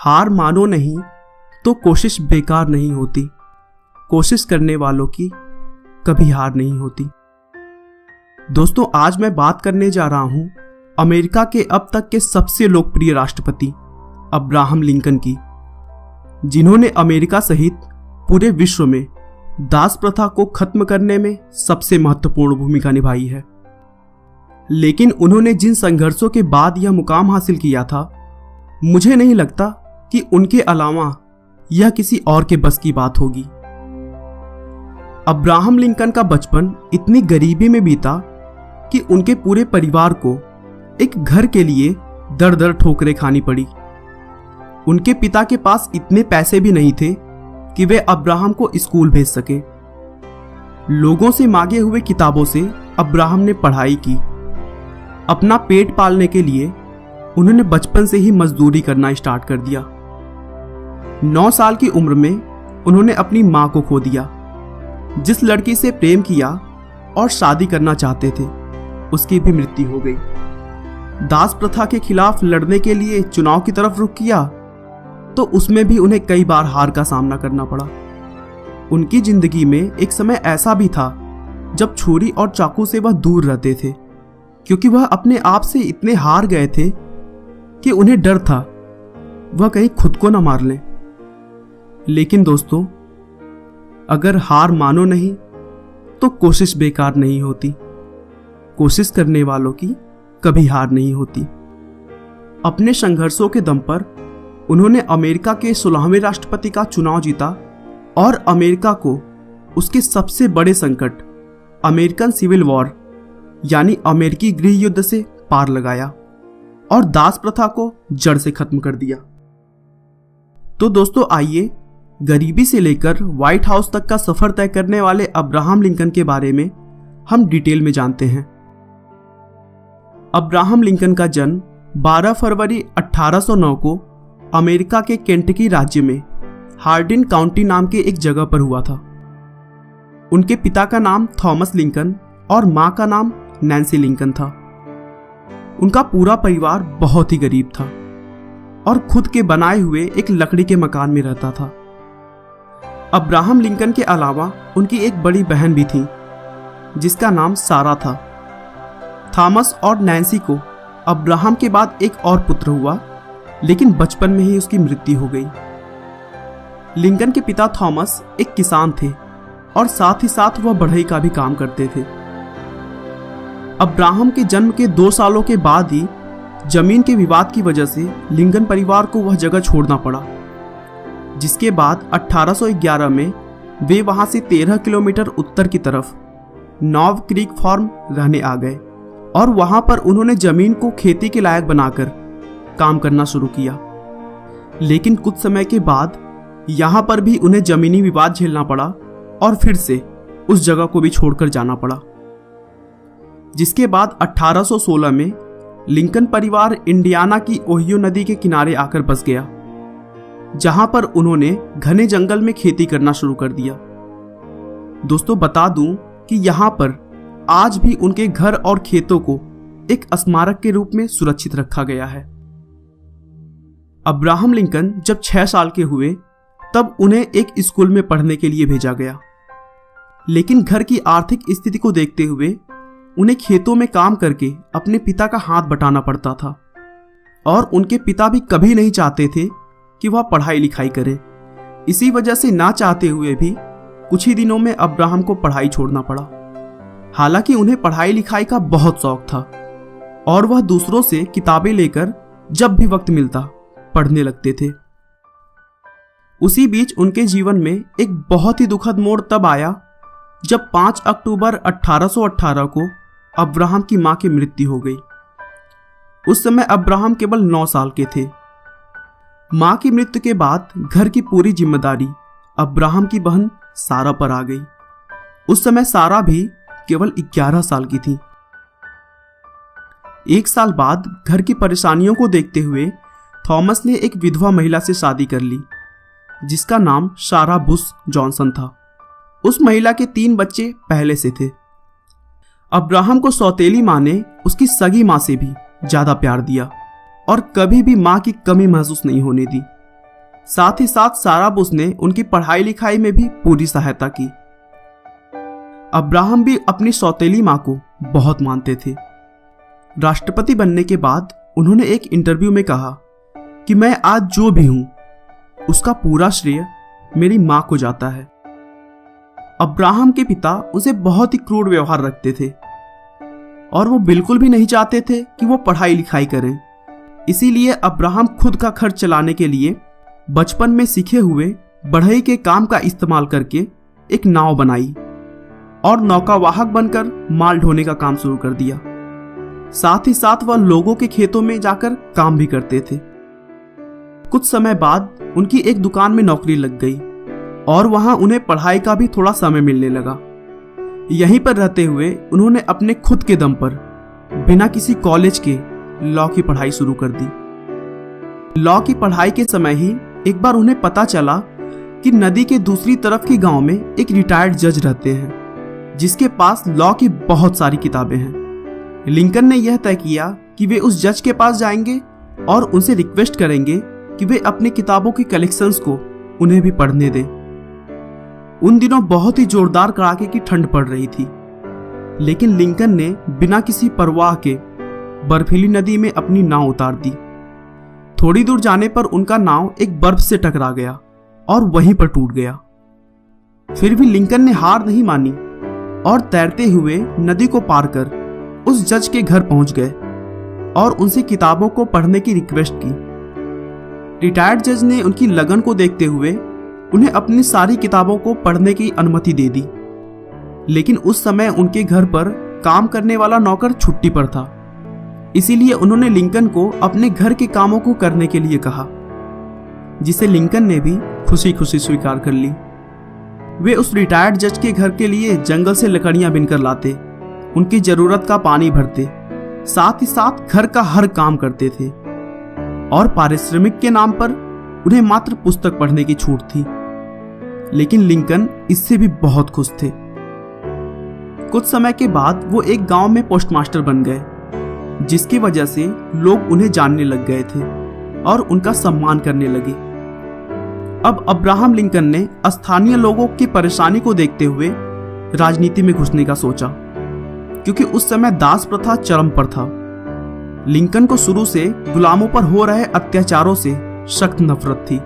हार मानो नहीं तो कोशिश बेकार नहीं होती। कोशिश करने वालों की कभी हार नहीं होती। दोस्तों, आज मैं बात करने जा रहा हूं अमेरिका के अब तक के सबसे लोकप्रिय राष्ट्रपति अब्राहम लिंकन की, जिन्होंने अमेरिका सहित पूरे विश्व में दास प्रथा को खत्म करने में सबसे महत्वपूर्ण भूमिका निभाई है। लेकिन उन्होंने जिन संघर्षों के बाद यह मुकाम हासिल किया था, मुझे नहीं लगता कि उनके अलावा यह किसी और के बस की बात होगी। अब्राहम लिंकन का बचपन इतनी गरीबी में बीता कि उनके पूरे परिवार को एक घर के लिए दर दर ठोकरें खानी पड़ी। उनके पिता के पास इतने पैसे भी नहीं थे कि वे अब्राहम को स्कूल भेज सके। लोगों से मांगे हुए किताबों से अब्राहम ने पढ़ाई की। अपना पेट पालने के लिए उन्होंने बचपन से ही मजदूरी करना स्टार्ट कर दिया। 9 साल की उम्र में उन्होंने अपनी मां को खो दिया। जिस लड़की से प्रेम किया और शादी करना चाहते थे, उसकी भी मृत्यु हो गई। दास प्रथा के खिलाफ लड़ने के लिए चुनाव की तरफ रुख किया तो उसमें भी उन्हें कई बार हार का सामना करना पड़ा। उनकी जिंदगी में एक समय ऐसा भी था जब छुरी और चाकू से वह दूर रहते थे, क्योंकि वह अपने आप से इतने हार गए थे कि उन्हें डर था वह कहीं खुद को न मार लें। लेकिन दोस्तों, अगर हार मानो नहीं तो कोशिश बेकार नहीं होती। कोशिश करने वालों की कभी हार नहीं होती। अपने संघर्षों के दम पर उन्होंने अमेरिका के 16वें राष्ट्रपति का चुनाव जीता और अमेरिका को उसके सबसे बड़े संकट अमेरिकन सिविल वॉर यानी अमेरिकी गृह युद्ध से पार लगाया और दास प्रथा को जड़ से खत्म कर दिया। तो दोस्तों, आइए गरीबी से लेकर व्हाइट हाउस तक का सफर तय करने वाले अब्राहम लिंकन के बारे में हम डिटेल में जानते हैं। अब्राहम लिंकन का जन्म 12 फरवरी 1809 को अमेरिका के केंटकी राज्य में हार्डिन काउंटी नाम के एक जगह पर हुआ था। उनके पिता का नाम थॉमस लिंकन और मां का नाम नैन्सी लिंकन था। उनका पूरा परिवार बहुत ही गरीब था और खुद के बनाए हुए एक लकड़ी के मकान में रहता था। अब्राहम लिंकन के अलावा उनकी एक बड़ी बहन भी थी जिसका नाम सारा था। थॉमस और नैन्सी को अब्राहम के बाद एक और पुत्र हुआ, लेकिन बचपन में ही उसकी मृत्यु हो गई। लिंकन के पिता थॉमस एक किसान थे और साथ ही साथ वह बढ़ई का भी काम करते थे। अब्राहम के जन्म के 2 सालों के बाद ही जमीन के विवाद की वजह से लिंकन परिवार को वह जगह छोड़ना पड़ा, जिसके बाद 1811 में वे वहां से 13 किलोमीटर उत्तर की तरफ नॉव क्रीक फार्म रहने आ गए और वहां पर उन्होंने जमीन को खेती के लायक बनाकर काम करना शुरू किया। लेकिन कुछ समय के बाद यहां पर भी उन्हें जमीनी विवाद झेलना पड़ा और फिर से उस जगह को भी छोड़कर जाना पड़ा, जिसके बाद 1816 में लिंकन परिवार इंडियाना की ओहियो नदी के किनारे आकर बस गया, जहां पर उन्होंने घने जंगल में खेती करना शुरू कर दिया। दोस्तों, बता दूं कि यहां पर आज भी उनके घर और खेतों को एक स्मारक के रूप में सुरक्षित रखा गया है। अब्राहम लिंकन जब 6 साल के हुए तब उन्हें एक स्कूल में पढ़ने के लिए भेजा गया, लेकिन घर की आर्थिक स्थिति को देखते हुए उन्हें खेतों में काम करके अपने पिता का हाथ बटाना पड़ता था और उनके पिता भी कभी नहीं चाहते थे कि वह पढ़ाई लिखाई करे। इसी वजह से ना चाहते हुए भी कुछ ही दिनों में अब्राहम को पढ़ाई छोड़ना पड़ा। हालांकि उन्हें पढ़ाई लिखाई का बहुत शौक था और वह दूसरों से किताबें लेकर जब भी वक्त मिलता पढ़ने लगते थे। उसी बीच उनके जीवन में एक बहुत ही दुखद मोड़ तब आया जब 5 अक्टूबर 1818 को अब्राहम की मां की मृत्यु हो गई। उस समय अब्राहम केवल 9 साल के थे। मां की मृत्यु के बाद घर की पूरी जिम्मेदारी अब्राहम की बहन सारा पर आ गई। उस समय सारा भी केवल 11 साल की थी। 1 साल बाद घर की परेशानियों को देखते हुए थॉमस ने एक विधवा महिला से शादी कर ली, जिसका नाम सारा बुश जॉनसन था। उस महिला के 3 बच्चे पहले से थे। अब्राहम को सौतेली मां ने उसकी सगी मां से भी ज्यादा प्यार दिया और कभी भी मां की कमी महसूस नहीं होने दी। साथ ही साथ सारा बुश ने उनकी पढ़ाई लिखाई में भी पूरी सहायता की। अब्राहम भी अपनी सौतेली मां को बहुत मानते थे। राष्ट्रपति बनने के बाद उन्होंने एक इंटरव्यू में कहा कि मैं आज जो भी हूं उसका पूरा श्रेय मेरी मां को जाता है। अब्राहम के पिता उसे बहुत ही क्रूर व्यवहार रखते थे और वो बिल्कुल भी नहीं चाहते थे कि वो पढ़ाई लिखाई करें। इसीलिए अब्राहम खुद का खर्च चलाने के लिए बचपन में सीखे हुए बढ़ई के काम का इस्तेमाल करके एक नाव बनाई और नौकावाहक बनकर माल ढोने का काम शुरू कर दिया। साथ ही साथ वह लोगों के खेतों में जाकर काम भी करते थे। कुछ समय बाद उनकी एक दुकान में नौकरी लग गई और वहां उन्हें पढ़ाई का भी थोड़ा समय मिलने लगा। यहीं पर रहते हुए उन्होंने अपने खुद के दम पर बिना किसी कॉलेज के लॉ की पढ़ाई शुरू कर दी। लॉ की पढ़ाई के समय ही एक बार उन्हें पता चला कि नदी के दूसरी तरफ के गांव में एक रिटायर्ड जज रहते हैं जिसके पास लॉ की बहुत सारी किताबें हैं। लिंकन ने यह तय किया कि वे उस जज के पास जाएंगे और उनसे रिक्वेस्ट करेंगे कि वे अपनी किताबों की कलेक्शंस को उन्हें भी पढ़ने दें। उन दिनों बहुत ही जोरदार कड़ाके की ठंड पड़ रही थी, लेकिन लिंकन ने बिना किसी परवाह के बर्फीली नदी में अपनी नाव उतार दी। थोड़ी दूर जाने पर उनका नाव एक बर्फ से टकरा गया और वहीं पर टूट गया। फिर भी लिंकन ने हार नहीं मानी और तैरते हुए नदी को पार कर उस जज के घर पहुंच गए और उनसे किताबों को पढ़ने की रिक्वेस्ट की। रिटायर्ड जज ने उनकी लगन को देखते हुए उन्हें अपनी सारी किताबों को पढ़ने की अनुमति दे दी, लेकिन उस समय उनके घर पर काम करने वाला नौकर छुट्टी पर था। इसीलिए उन्होंने लिंकन को अपने घर के कामों को करने के लिए कहा, जिसे लिंकन ने भी खुशी खुशी स्वीकार कर ली। वे उस रिटायर्ड जज के घर के लिए जंगल से लकड़ियां बिनकर लाते, उनकी जरूरत का पानी भरते, साथ ही साथ घर का हर काम करते थे और पारिश्रमिक के नाम पर उन्हें मात्र पुस्तक पढ़ने की छूट थी। लेकिन लिंकन इससे भी बहुत खुश थे। कुछ समय के बाद वो एक गांव में पोस्टमास्टर बन गए, जिसकी वजह से लोग उन्हें जानने लग गए थे और उनका सम्मान करने लगे। अब अब्राहम लिंकन ने स्थानीय लोगों की परेशानी को देखते हुए राजनीति में घुसने का सोचा, क्योंकि उस समय दास प्रथा चरम पर था। लिंकन को शुरू से गुलामों पर हो रहे अत्याचारों से सख्त नफरत थी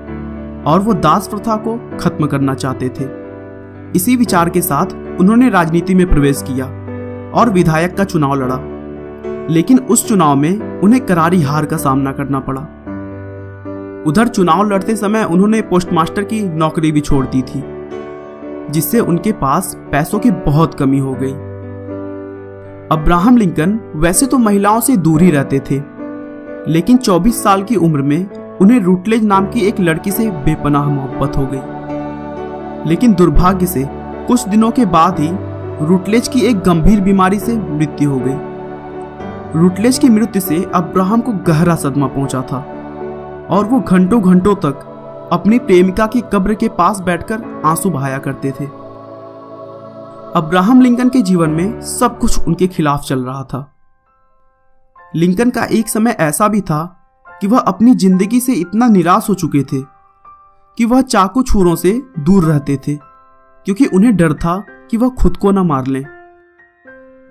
और वो दास प्रथा को खत्म करना चाहते थे। इसी विचार के साथ उन्होंने राजनीति में प्रवेश किया और विधायक का चुनाव लड़ा, लेकिन उस चुनाव में उन्हें करारी हार का सामना करना पड़ा। उधर चुनाव लड़ते समय उन्होंने पोस्टमास्टर की नौकरी भी छोड़ दी थी, जिससे उनके पास पैसों की बहुत कमी हो गई। अब्राहम लिंकन वैसे तो महिलाओं से दूर ही रहते थे, लेकिन 24 साल की उम्र में उन्हें रूटलेज नाम की एक लड़की से बेपनाह मोहब्बत हो गई। लेकिन दुर्भाग्य से कुछ दिनों के बाद ही रूटलेज की एक गंभीर बीमारी से मृत्यु हो गई। रूटलेज की मृत्यु से अब्राहम को गहरा सदमा पहुंचा था और वो घंटों घंटों तक अपनी प्रेमिका की कब्र के पास बैठकर आंसू बहाया करते थे। अब्राहम लिंकन के जीवन में सब कुछ उनके खिलाफ चल रहा था। लिंकन का एक समय ऐसा भी था कि वह अपनी जिंदगी से इतना निराश हो चुके थे कि वह चाकू छुरों से दूर रहते थे, क्योंकि उन्हें डर था कि वह खुद को न मार लें।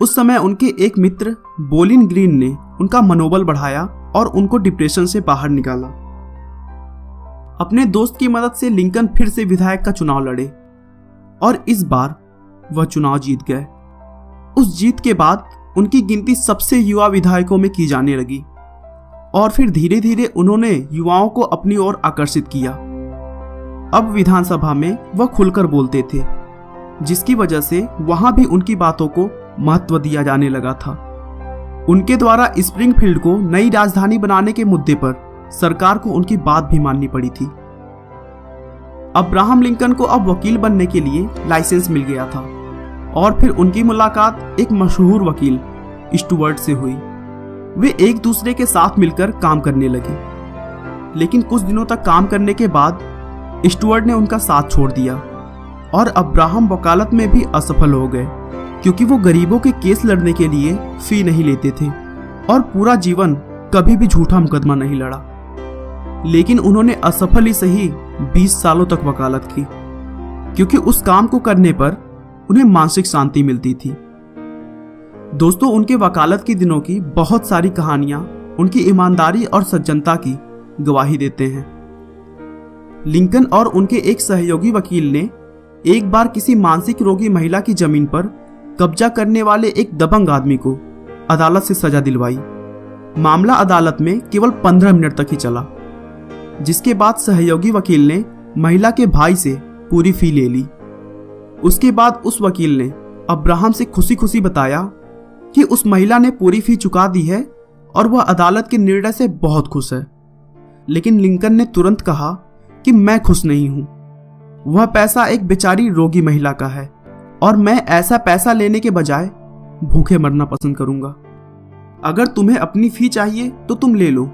उस समय उनके एक मित्र बोलिन ग्रीन ने उनका मनोबल बढ़ाया और उनको डिप्रेशन से बाहर निकाला। अपने दोस्त की मदद से लिंकन फिर से विधायक का चुनाव लड़े और इस बार वह चुनाव जीत गए। उस जीत के बाद उनकी गिनती सबसे युवा विधायकों में की जाने लगी और फिर धीरे धीरे उन्होंने युवाओं को अपनी ओर आकर्षित किया। अब विधानसभा में वह खुलकर बोलते थे, जिसकी वजह से वहां भी उनकी बातों को महत्व दिया जाने लगा था। उनके द्वारा स्प्रिंगफील्ड को नई राजधानी बनाने के मुद्दे पर सरकार को उनकी बात भी माननी पड़ी थी। अब्राहम लिंकन को अब वकील बनने के लिए लाइसेंस मिल गया था और फिर उनकी मुलाकात एक मशहूर वकील स्टुअर्ट से हुई। वे एक दूसरे के साथ मिलकर काम करने लगे, लेकिन कुछ दिनों तक काम करने के बाद स्टुअर्ट ने उनका साथ छोड़ दिया और अब्राहम वकालत में भी असफल हो गए, क्योंकि वो गरीबों के केस लड़ने के लिए फी नहीं लेते थे और पूरा जीवन कभी भी झूठा मुकदमा नहीं लड़ा। लेकिन उन्होंने असफल ही सही 20 सालों तक वकालत की, क्योंकि उस काम को करने पर उन्हें मानसिक शांति मिलती थी। दोस्तों, उनके वकालत के दिनों की बहुत सारी कहानियां उनकी ईमानदारी और सज्जनता की गवाही देते हैं। लिंकन और उनके एक सहयोगी वकील ने एक बार किसी मानसिक रोगी महिला की जमीन पर कब्जा करने वाले एक दबंग आदमी को अदालत से सजा दिलवाई। मामला अदालत में केवल 15 मिनट तक ही चला, जिसके बाद सहयोगी वकील ने महिला के भाई से पूरी फी ले ली। उसके बाद उस वकील ने अब्राहम से खुशी खुशी बताया कि उस महिला ने पूरी फी चुका दी है और वह अदालत के निर्णय से बहुत खुश है। लेकिन लिंकन ने तुरंत कहा कि मैं खुश नहीं हूं, वह पैसा एक बेचारी रोगी महिला का है और मैं ऐसा पैसा लेने के बजाय भूखे मरना पसंद करूंगा। अगर तुम्हें अपनी फी चाहिए तो तुम ले लो,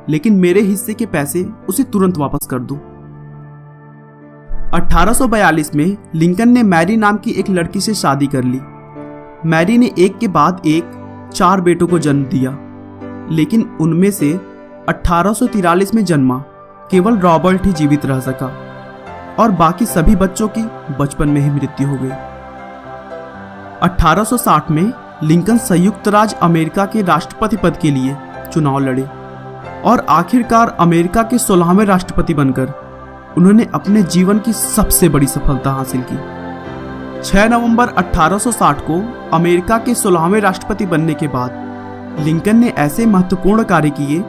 लेकिन मेरे हिस्से के पैसे उसे तुरंत वापस कर दो। 1842 में लिंकन ने मैरी नाम की एक लड़की से शादी कर ली। मैरी ने एक के बाद एक 4 बेटों को जन्म दिया, लेकिन उनमें से 1843 में जन्मा केवल रॉबर्ट ही जीवित रह सका और बाकी सभी बच्चों की बचपन में ही मृत्यु हो गई। 1860 में लिंकन संयुक्त राज्य अमेरिका के राष्ट्रपति पद के लिए चुनाव लड़े और आखिरकार अमेरिका के 16वें राष्ट्रपति बनकर उन्होंने अपने जीवन की सबसे बड़ी सफलता हासिल की। 6 नवंबर 1860 को अमेरिका के 16वें राष्ट्रपति बनने के बाद लिंकन ने ऐसे महत्वपूर्ण कार्य किए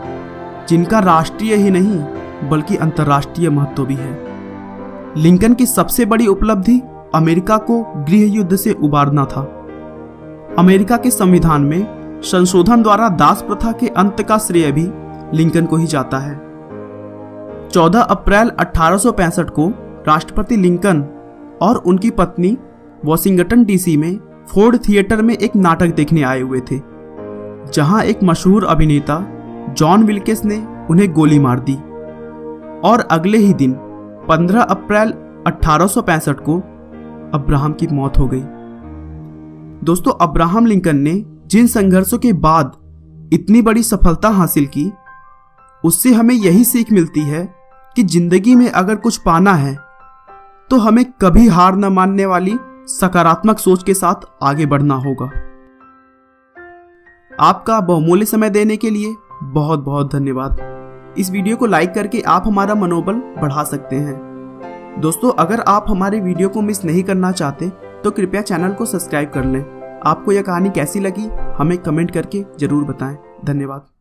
जिनका राष्ट्रीय ही नहीं बल्कि अंतर्राष्ट्रीय महत्व भी है। लिंकन की सबसे बड़ी उपलब्धि अमेरिका को गृह युद्ध से उबारना था। अमेरिका के संविधान में संशोधन द्वारा दास प्रथा के अंत का श्रेय भी लिंकन को ही जाता है। 14 अप्रैल 1865 को राष्ट्रपति लिंकन और उनकी पत्नी वॉशिंगटन डीसी में फोर्ड थिएटर में एक नाटक देखने आए हुए थे, जहां एक मशहूर अभिनेता जॉन विल्किस ने उन्हें गोली मार दी और अगले ही दिन 15 अप्रैल 1865 को अब्राहम की मौत हो गई। दोस्तों, अब्राहम लिंकन ने जिन संघर्षों के बाद इतनी बड़ी सफलता हासिल की, उससे हमें यही सीख मिलती है कि जिंदगी में अगर कुछ पाना है तो हमें कभी हार न मानने वाली सकारात्मक सोच के साथ आगे बढ़ना होगा। आपका बहुमूल्य समय देने के लिए बहुत बहुत धन्यवाद। इस वीडियो को लाइक करके आप हमारा मनोबल बढ़ा सकते हैं। दोस्तों, अगर आप हमारे वीडियो को मिस नहीं करना चाहते तो कृपया चैनल को सब्सक्राइब कर लें। आपको यह कहानी कैसी लगी हमें कमेंट करके जरूर बताएं। धन्यवाद।